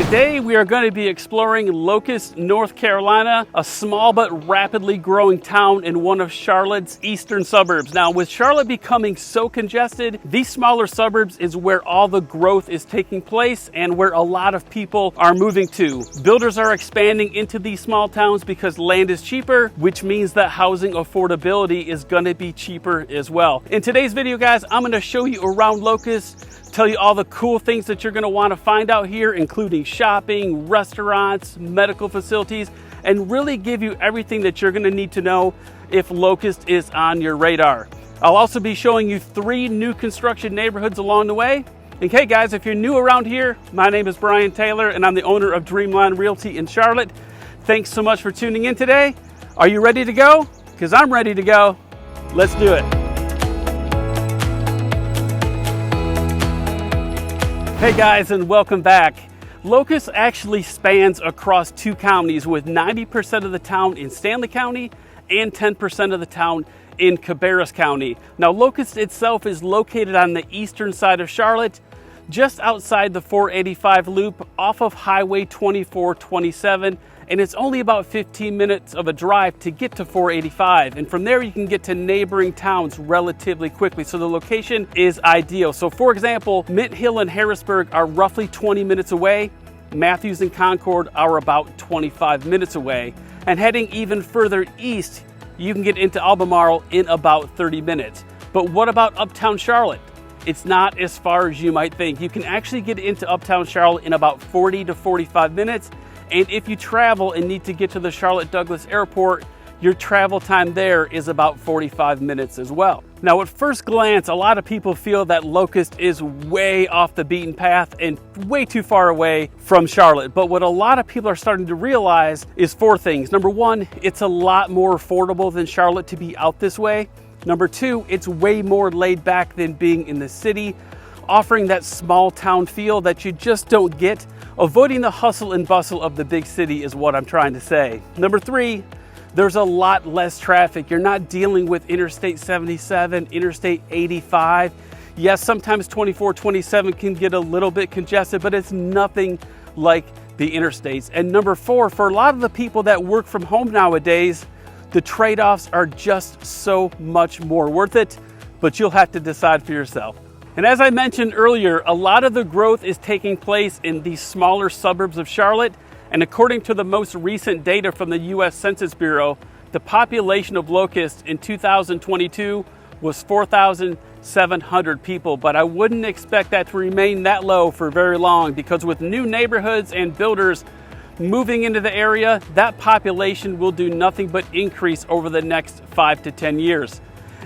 Today we are going to be exploring Locust, North Carolina, a small but rapidly growing town in one of Charlotte's eastern suburbs. Now, with Charlotte becoming so congested, these smaller suburbs is where all the growth is taking place and where a lot of people are moving to. Builders are expanding into these small towns because land is cheaper, which means that housing affordability is going to be cheaper as well. In today's video, guys, I'm going to show you around Locust, tell you all the cool things that you're going to want to find out here, including shopping, restaurants, medical facilities, and really give you everything that you're going to need to know if Locust is on your radar. I'll also be showing you 3 new construction neighborhoods along the way. And hey guys, if you're new around here, my name is Brian Taylor and I'm the owner of Dreamline Realty in Charlotte. Thanks so much for tuning in today. Are you ready to go? Because I'm ready to go. Let's do it. Hey guys, and welcome back. Locust actually spans across 2 counties, with 90% of the town in Stanley County and 10% of the town in Cabarrus County. Now, Locust itself is located on the eastern side of Charlotte, just outside the 485 loop off of Highway 2427, and it's only about 15 minutes of a drive to get to 485. And from there you can get to neighboring towns relatively quickly. So the location is ideal. So for example, Mint Hill and Harrisburg are roughly 20 minutes away. Matthews and Concord are about 25 minutes away. And heading even further east, you can get into Albemarle in about 30 minutes. But what about uptown Charlotte? It's not as far as you might think. You can actually get into uptown Charlotte in about 40 to 45 minutes. And if you travel and need to get to the Charlotte Douglas Airport, your travel time there is about 45 minutes as well. Now, at first glance, a lot of people feel that Locust is way off the beaten path and way too far away from Charlotte. But what a lot of people are starting to realize is 4 things. Number 1, it's a lot more affordable than Charlotte to be out this way. Number 2, it's way more laid back than being in the city, offering that small town feel that you just don't get. Avoiding the hustle and bustle of the big city is what I'm trying to say. Number 3, there's a lot less traffic. You're not dealing with Interstate 77, Interstate 85. Yes, sometimes 2427 can get a little bit congested, but it's nothing like the interstates. And number 4, for a lot of the people that work from home nowadays, the trade-offs are just so much more worth it, but you'll have to decide for yourself. And as I mentioned earlier, a lot of the growth is taking place in these smaller suburbs of Charlotte. And according to the most recent data from the U.S. Census Bureau, the population of Locust in 2022 was 4,700 people. But I wouldn't expect that to remain that low for very long, because with new neighborhoods and builders moving into the area, that population will do nothing but increase over the next 5 to 10 years.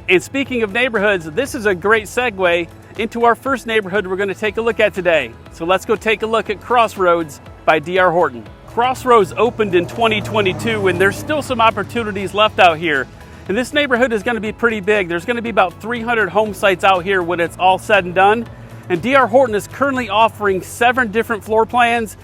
And speaking of neighborhoods, this is a great segue into our first neighborhood we're going to take a look at today. So let's go take a look at Crossroads by D.R. Horton. Crossroads opened in 2022, and there's still some opportunities left out here. And this neighborhood is going to be pretty big. There's going to be about 300 home sites out here when it's all said and done. And D.R. Horton is currently offering 7 different floor plans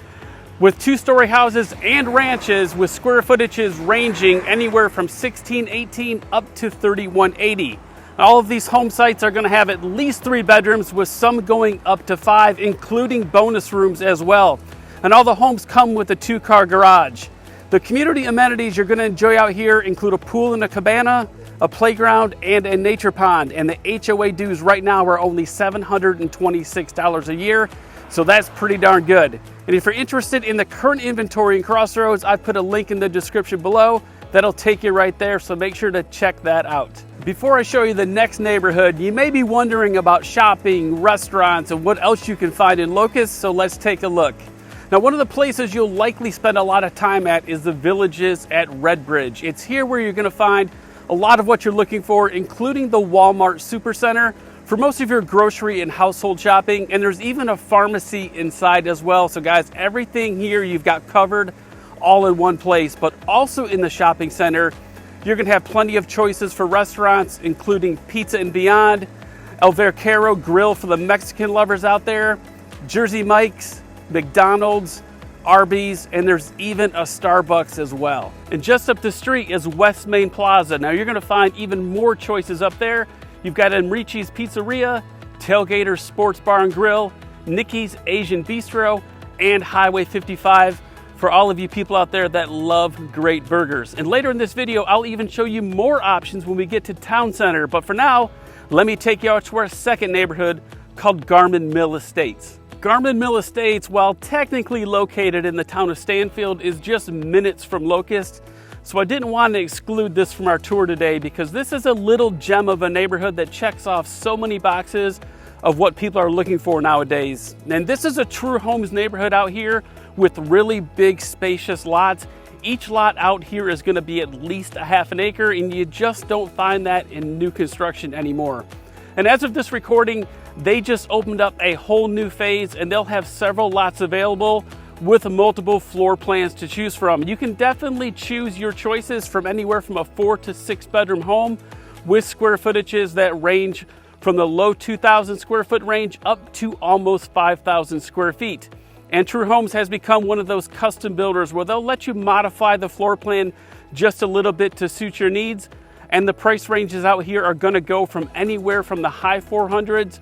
with 2-story houses and ranches with square footages ranging anywhere from 1618 up to 3180. All of these home sites are going to have at least 3 bedrooms, with some going up to 5, including bonus rooms as well. And all the homes come with a 2-car garage. The community amenities you're going to enjoy out here include a pool and a cabana, a playground, and a nature pond. And the HOA dues right now are only $726 a year, so that's pretty darn good. And if you're interested in the current inventory in Crossroads, I've put a link in the description below. That'll take you right there, so make sure to check that out. Before I show you the next neighborhood, you may be wondering about shopping, restaurants, and what else you can find in Locust, so let's take a look. Now, one of the places you'll likely spend a lot of time at is the Villages at Redbridge. It's here where you're going to find a lot of what you're looking for, including the Walmart Supercenter for most of your grocery and household shopping, and there's even a pharmacy inside as well. So guys, everything here you've got covered all in one place. But also in the shopping center, you're going to have plenty of choices for restaurants, including Pizza and Beyond, El Vaquero Grill for the Mexican lovers out there, Jersey Mike's, McDonald's, Arby's, and there's even a Starbucks as well. And just up the street is West Main Plaza. Now you're going to find even more choices up there. You've got Enrichi's Pizzeria, Tailgater's Sports Bar and Grill, Nikki's Asian Bistro, and Highway 55 for all of you people out there that love great burgers. And later in this video, I'll even show you more options when we get to Town Center. But for now, let me take you out to our second neighborhood called Garmin Mill Estates. Garmin Mill Estates, while technically located in the town of Stanfield, is just minutes from Locust. So I didn't want to exclude this from our tour today because this is a little gem of a neighborhood that checks off so many boxes of what people are looking for nowadays. And this is a true homes neighborhood out here with really big spacious lots. Each lot out here is going to be at least a half an acre, and you just don't find that in new construction anymore. And as of this recording, they just opened up a whole new phase, and they'll have several lots available with multiple floor plans to choose from. You can definitely choose your choices from anywhere from a 4 to 6 bedroom home with square footages that range from the low 2,000 square foot range up to almost 5,000 square feet. And True Homes has become one of those custom builders where they'll let you modify the floor plan just a little bit to suit your needs. And the price ranges out here are gonna go from anywhere from the high 400s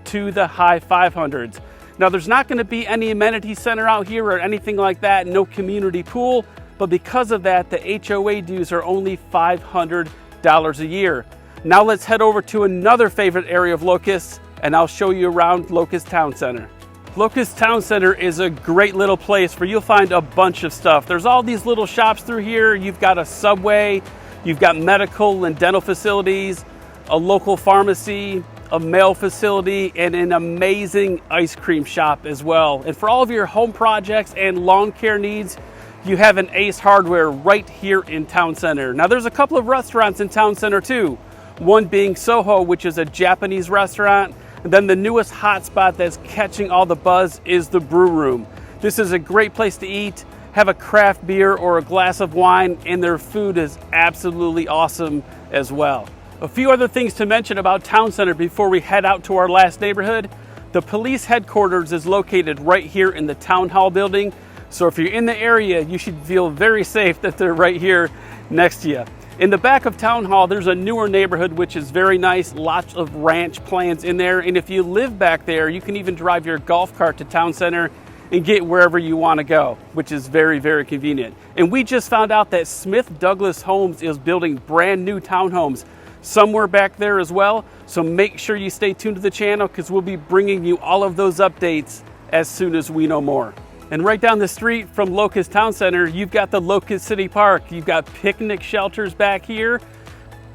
to the high 500s. Now, there's not going to be any amenity center out here or anything like that, no community pool, but because of that, the HOA dues are only $500 a year. Now let's head over to another favorite area of Locust, and I'll show you around Locust Town Center. Locust Town Center is a great little place where you'll find a bunch of stuff. There's all these little shops through here. You've got a Subway, you've got medical and dental facilities, a local pharmacy, a mail facility, and an amazing ice cream shop as well. And for all of your home projects and lawn care needs, you have an Ace Hardware right here in Town Center. Now there's a couple of restaurants in Town Center too. One being Soho, which is a Japanese restaurant. And then the newest hotspot that's catching all the buzz is the Brew Room. This is a great place to eat, have a craft beer or a glass of wine, and their food is absolutely awesome as well. A few other things to mention about Town Center before we head out to our last neighborhood. The police headquarters is located right here in the Town Hall building. So if you're in the area, you should feel very safe that they're right here next to you. In the back of Town Hall, there's a newer neighborhood, which is very nice. Lots of ranch plans in there. And if you live back there, you can even drive your golf cart to Town Center and get wherever you want to go, which is very, very convenient. And we just found out that Smith Douglas Homes is building brand new townhomes somewhere back there as well. So make sure you stay tuned to the channel because we'll be bringing you all of those updates as soon as we know more. And right down the street from Locust Town Center, you've got the Locust City Park. You've got picnic shelters back here.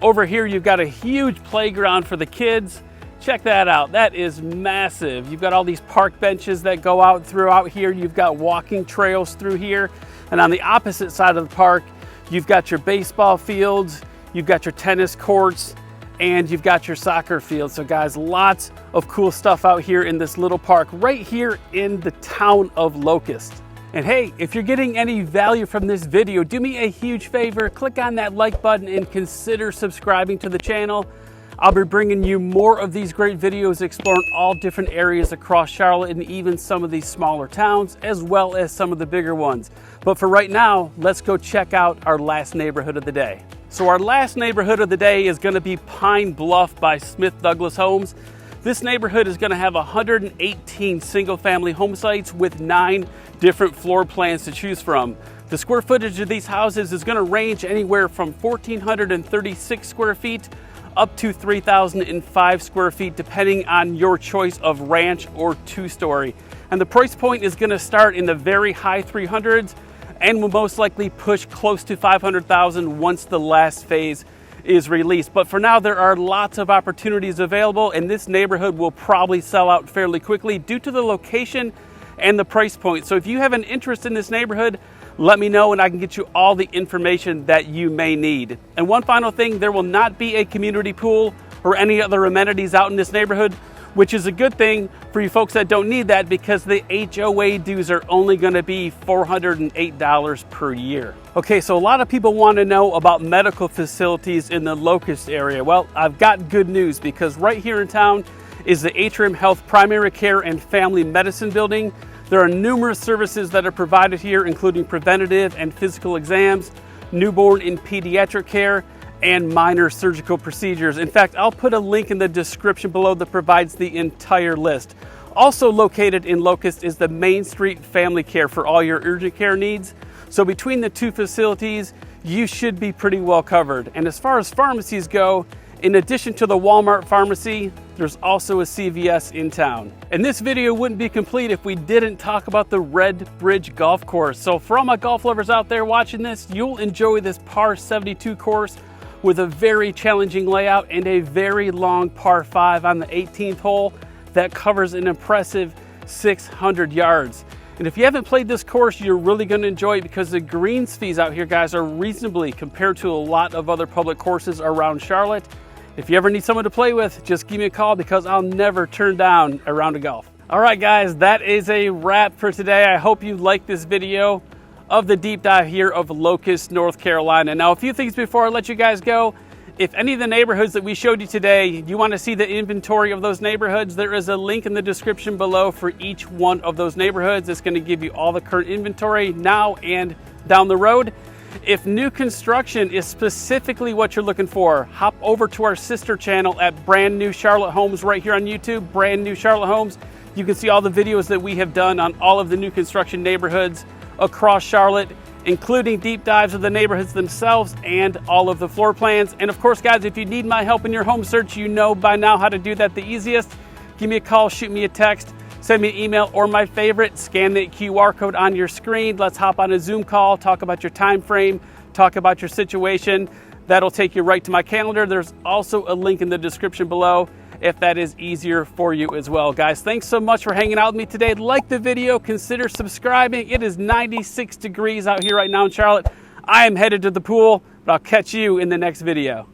Over here, you've got a huge playground for the kids. Check that out. That is massive. You've got all these park benches that go out throughout here. You've got walking trails through here. And on the opposite side of the park, you've got your baseball fields, you've got your tennis courts, and you've got your soccer field. So guys, lots of cool stuff out here in this little park right here in the town of Locust. And hey, if you're getting any value from this video, do me a huge favor, click on that like button and consider subscribing to the channel. I'll be bringing you more of these great videos exploring all different areas across Charlotte and even some of these smaller towns, as well as some of the bigger ones. But for right now, let's go check out our last neighborhood of the day. So our last neighborhood of the day is going to be Pine Bluff by Smith Douglas Homes. This neighborhood is going to have 118 single-family home sites with 9 different floor plans to choose from. The square footage of these houses is going to range anywhere from 1,436 square feet up to 3,005 square feet, depending on your choice of ranch or 2-story. And the price point is going to start in the very high 300s and will most likely push close to 500,000 once the last phase is released. But for now, there are lots of opportunities available, and this neighborhood will probably sell out fairly quickly due to the location and the price point. So if you have an interest in this neighborhood, let me know and I can get you all the information that you may need. And one final thing, there will not be a community pool or any other amenities out in this neighborhood, which is a good thing for you folks that don't need that because the HOA dues are only going to be $408 per year. Okay, so a lot of people want to know about medical facilities in the Locust area. Well, I've got good news because right here in town is the Atrim Health Primary Care and Family Medicine Building. There are numerous services that are provided here, including preventative and physical exams, newborn and pediatric care, and minor surgical procedures. In fact, I'll put a link in the description below that provides the entire list. Also located in Locust is the Main Street Family Care for all your urgent care needs. So between the two facilities, you should be pretty well covered. And as far as pharmacies go, in addition to the Walmart pharmacy, there's also a CVS in town. And this video wouldn't be complete if we didn't talk about the Red Bridge Golf Course. So for all my golf lovers out there watching this, you'll enjoy this par 72 course with a very challenging layout and a very long par 5 on the 18th hole that covers an impressive 600 yards. And if you haven't played this course, you're really going to enjoy it because the greens fees out here, guys, are reasonably compared to a lot of other public courses around Charlotte. If you ever need someone to play with, just give me a call because I'll never turn down a round of golf. All right, guys, that is a wrap for today. I hope you liked this video of the deep dive here of Locust, North Carolina. Now, a few things before I let you guys go. If any of the neighborhoods that we showed you today, you want to see the inventory of those neighborhoods, there is a link in the description below for each one of those neighborhoods. It's going to give you all the current inventory now and down the road. If new construction is specifically what you're looking for, hop over to our sister channel at Brand New Charlotte Homes right here on YouTube, Brand New Charlotte Homes. You can see all the videos that we have done on all of the new construction neighborhoods across Charlotte, including deep dives of the neighborhoods themselves and all of the floor plans. And of course, guys, if you need my help in your home search, you know by now how to do that the easiest. Give me a call, shoot me a text, send me an email, or my favorite, scan the QR code on your screen. Let's hop on a Zoom call, talk about your time frame, talk about your situation. That'll take you right to my calendar. There's also a link in the description below if that is easier for you as well. Guys, thanks so much for hanging out with me today. Like the video, consider subscribing. It is 96 degrees out here right now in Charlotte. I am headed to the pool, but I'll catch you in the next video.